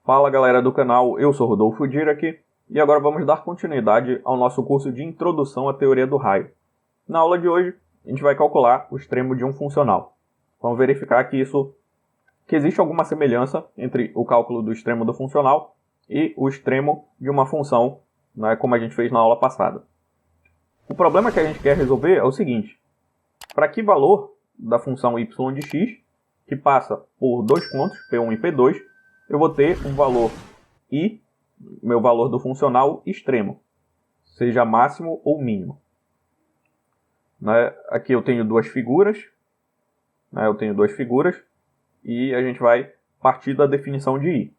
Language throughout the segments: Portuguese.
Fala galera do canal, eu sou Rodolfo Dirac e agora vamos dar continuidade ao nosso curso de Introdução à Teoria do Raio. Na aula de hoje, a gente vai calcular o extremo de um funcional. Vamos verificar que existe alguma semelhança entre o cálculo do extremo do funcional e o extremo de uma função, né, como a gente fez na aula passada. O problema que a gente quer resolver é o seguinte: para que valor da função y de x, que passa por dois pontos, P1 e P2, eu vou ter um valor i, meu valor do funcional extremo, seja máximo ou mínimo. Aqui eu tenho duas figuras, e a gente vai partir da definição de i.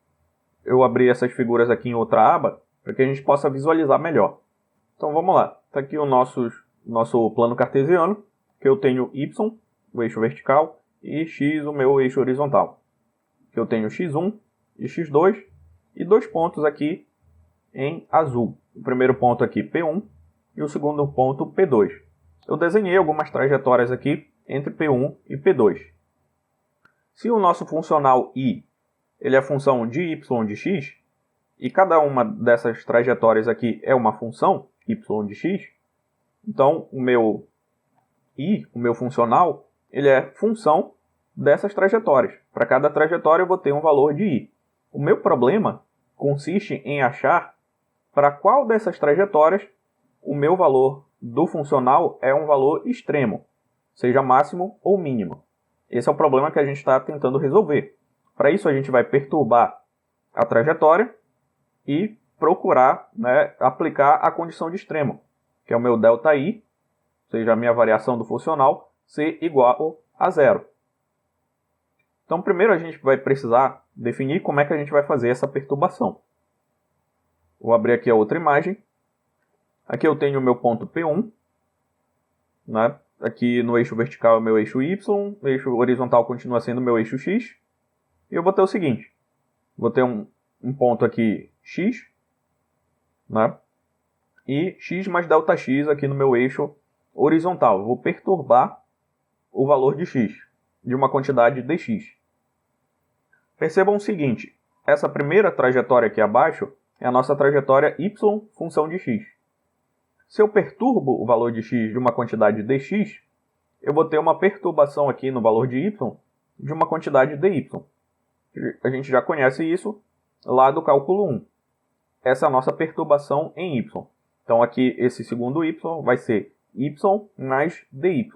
Eu abri essas figuras aqui em outra aba para que a gente possa visualizar melhor. Então vamos lá, está aqui o nosso plano cartesiano, que eu tenho y, o eixo vertical, e x, o meu eixo horizontal. Que eu tenho x1 e x2, e dois pontos aqui em azul. O primeiro ponto aqui P1 e o segundo ponto P2. Eu desenhei algumas trajetórias aqui entre P1 e P2. Se o nosso funcional i ele é a função de y de x, e cada uma dessas trajetórias aqui é uma função y de x, então o meu i, o meu funcional, ele é função dessas trajetórias. Para cada trajetória eu vou ter um valor de i. O meu problema consiste em achar para qual dessas trajetórias o meu valor do funcional é um valor extremo, seja máximo ou mínimo. Esse é o problema que a gente está tentando resolver. Para isso a gente vai perturbar a trajetória e procurar, aplicar a condição de extremo, que é o meu ΔI, ou seja, a minha variação do funcional, ser igual a zero. Então, primeiro a gente vai precisar definir como é que a gente vai fazer essa perturbação. Vou abrir aqui a outra imagem. Aqui eu tenho o meu ponto P1. Aqui no eixo vertical é o meu eixo Y, o eixo horizontal continua sendo o meu eixo X. E eu vou ter o seguinte, vou ter um ponto aqui X, e X mais ΔX aqui no meu eixo horizontal. Eu vou perturbar o valor de X, de uma quantidade dx. Percebam o seguinte, essa primeira trajetória aqui abaixo é a nossa trajetória y função de x. Se eu perturbo o valor de x de uma quantidade dx, eu vou ter uma perturbação aqui no valor de y de uma quantidade dy. A gente já conhece isso lá do cálculo 1. Essa é a nossa perturbação em y. Então aqui esse segundo y vai ser y mais dy.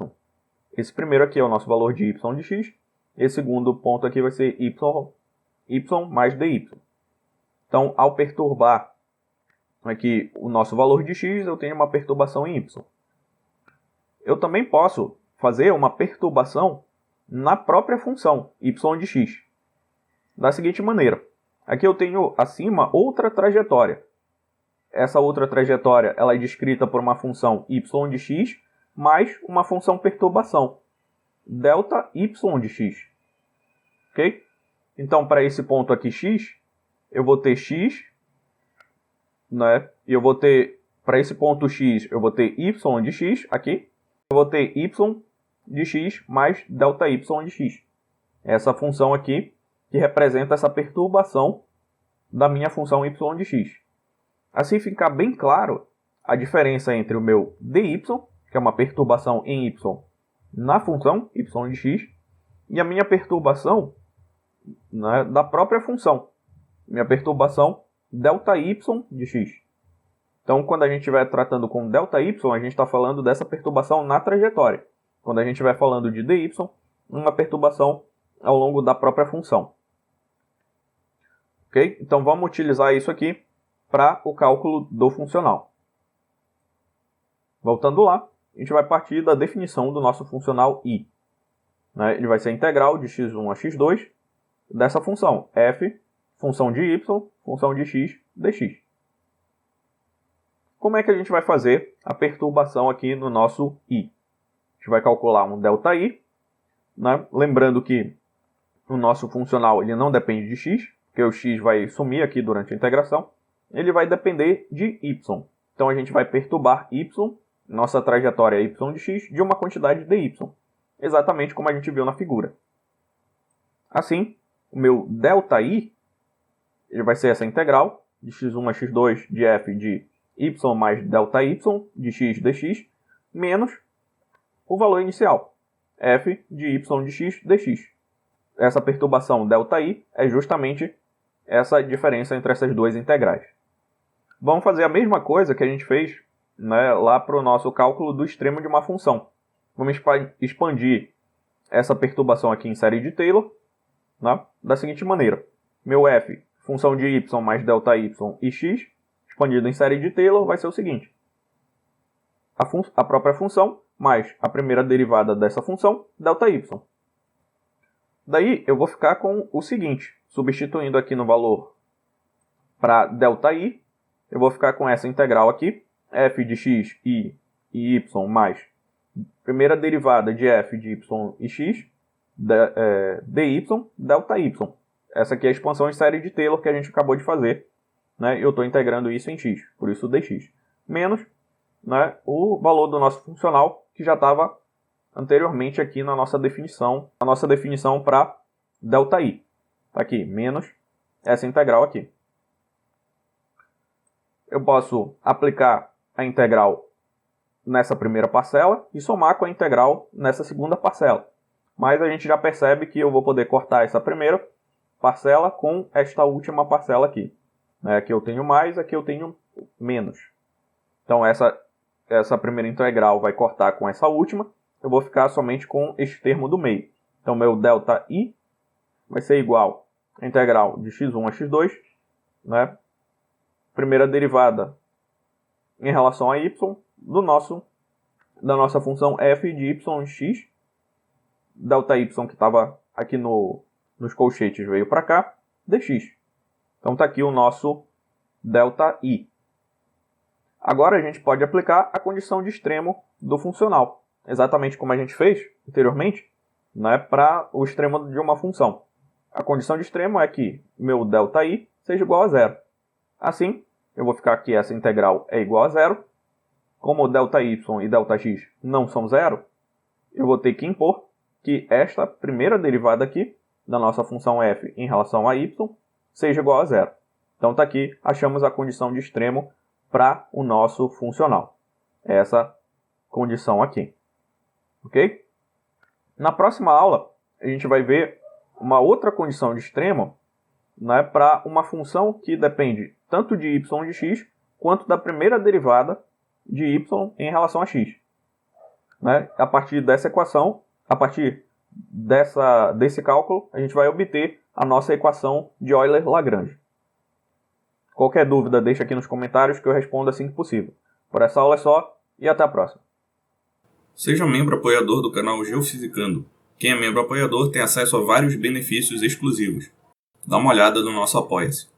Esse primeiro aqui é o nosso valor de y de x. Esse segundo ponto aqui vai ser y mais dy. Então, ao perturbar aqui o nosso valor de x, eu tenho uma perturbação em y. Eu também posso fazer uma perturbação na própria função y de x. Da seguinte maneira. Aqui eu tenho acima outra trajetória. Essa outra trajetória ela é descrita por uma função y de x mais uma função perturbação, ΔY de x. Ok? Então, para esse ponto aqui x, eu vou ter x, e eu vou ter, para esse ponto x, eu vou ter y de x aqui, eu vou ter y de x mais ΔY de x. Essa função aqui, que representa essa perturbação da minha função y de x. Assim fica bem claro a diferença entre o meu dy, que é uma perturbação em y na função y de x, e a minha perturbação da própria função, minha perturbação ΔY de x. Então, quando a gente estiver tratando com ΔY, a gente está falando dessa perturbação na trajetória. Quando a gente estiver falando de dy, uma perturbação ao longo da própria função. Ok? Então, vamos utilizar isso aqui para o cálculo do funcional. Voltando lá, a gente vai partir da definição do nosso funcional i. Ele vai ser a integral de x1 a x2 dessa função, f, função de y, função de x, dx. Como é que a gente vai fazer a perturbação aqui no nosso i? A gente vai calcular um ΔI, lembrando que o nosso funcional ele não depende de x, porque o x vai sumir aqui durante a integração, ele vai depender de y. Então a gente vai perturbar y, nossa trajetória y de x, de uma quantidade dy, exatamente como a gente viu na figura. Assim, o meu ΔI ele vai ser essa integral de x1 a x2 de f de y mais ΔY de x dx, menos o valor inicial, f de y de x dx. Essa perturbação ΔI é justamente essa diferença entre essas duas integrais. Vamos fazer a mesma coisa que a gente fez, né, lá para o nosso cálculo do extremo de uma função. Vamos expandir essa perturbação aqui em série de Taylor, né, da seguinte maneira. Meu f, função de y mais ΔY e x, expandido em série de Taylor, vai ser o seguinte. A própria função mais a primeira derivada dessa função, ΔY. Daí eu vou ficar com o seguinte, substituindo aqui no valor para ΔI, eu vou ficar com essa integral aqui, f de x e y mais primeira derivada de f de y e x, dy, ΔY. Essa aqui é a expansão em série de Taylor que a gente acabou de fazer. Né? Eu estou integrando isso em x, por isso dx. Menos, né, o valor do nosso funcional, que já estava anteriormente aqui na nossa definição, para ΔI. Está aqui, menos essa integral aqui. Eu posso aplicar a integral nessa primeira parcela e somar com a integral nessa segunda parcela. Mas a gente já percebe que eu vou poder cortar essa primeira parcela com esta última parcela aqui. Aqui eu tenho mais, aqui eu tenho menos. Então essa primeira integral vai cortar com essa última. Eu vou ficar somente com este termo do meio. Então meu ΔI vai ser igual à integral de x1 a x2, né? Primeira derivada em relação a y da nossa função f de y de x. ΔY que estava aqui nos colchetes veio para cá, dx. Então está aqui o nosso ΔI. Agora a gente pode aplicar a condição de extremo do funcional, exatamente como a gente fez anteriormente, né, para o extremo de uma função. A condição de extremo é que meu ΔI seja igual a zero. Assim, eu vou ficar aqui, essa integral é igual a zero. Como ΔY e ΔX não são zero, eu vou ter que impor que esta primeira derivada aqui, da nossa função f em relação a y, seja igual a zero. Então está aqui, achamos a condição de extremo para o nosso funcional. Essa condição aqui. Ok? Na próxima aula, a gente vai ver uma outra condição de extremo, né, para uma função que depende tanto de y de x, quanto da primeira derivada de y em relação a x. Né? A partir dessa equação, a partir desse cálculo, a gente vai obter a nossa equação de Euler-Lagrange. Qualquer dúvida, deixa aqui nos comentários que eu respondo assim que possível. Por essa aula é só e até a próxima. Seja membro apoiador do canal Geofisicando. Quem é membro apoiador tem acesso a vários benefícios exclusivos. Dá uma olhada no nosso Apoia-se.